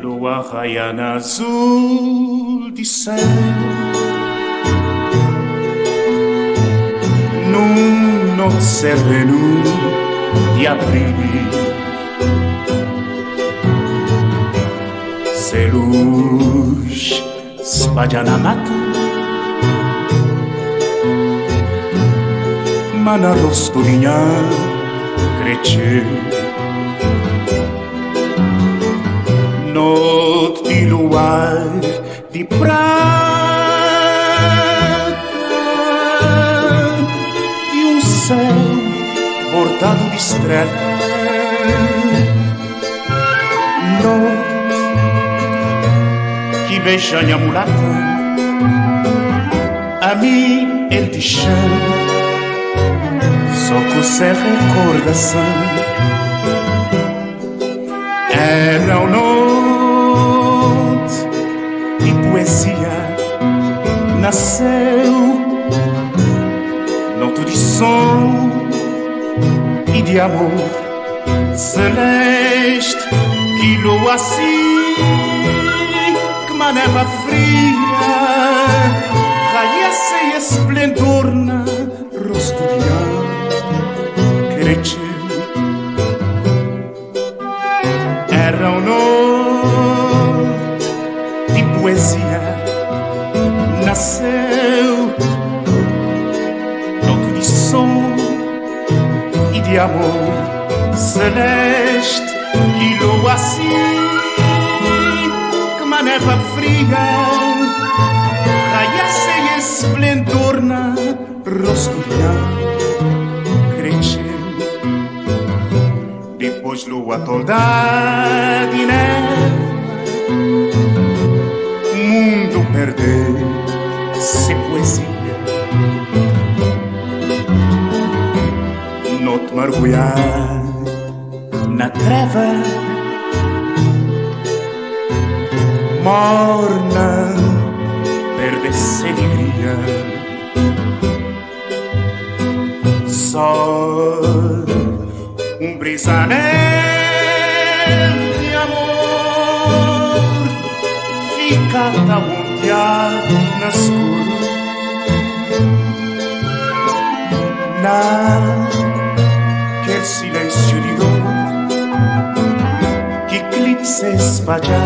Lua raiana azul de céu, num noite sereno de abril, se luz espalha na mata, mas na rostolinha cresce. Noite de luar de prata, e um céu bordado de estrelas. Noite que beija a mulata, a mim ele te chama, só que o céu recordação. Era uma noite de poesia, nasceu noite de som e de amor celeste, que lua assim, que uma neva fria, raia-se e esplendor na rosto de cresce. Era uma noite de poesia, nasceu noite de som e de amor celeste, que lua assim, que uma neva fria, raia-se e esplendor na rosto de cresce. Depois lua toda de neve, o mundo perdeu-se poesia. Noite mergulhar na treva, morna perde-se alegria. Só brisaner de amor fica tão ondeado no escuro, naquele silêncio de dor que eclipse espalha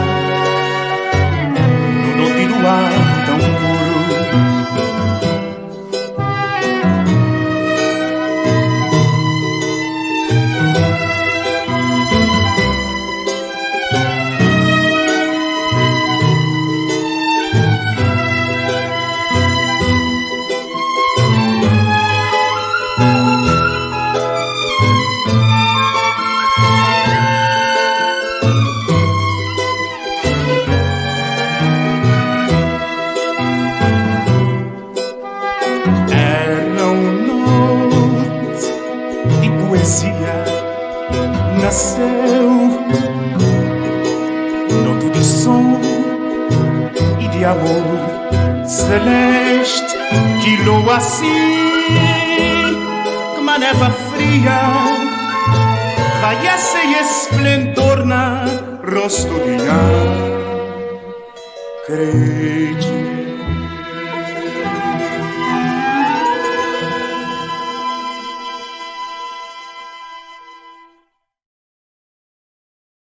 no noite de luar tão puro. Nasceu noite de som e de amor celeste, que lua assim, que uma neva fria, raia-se e esplendor na rosto de cresce.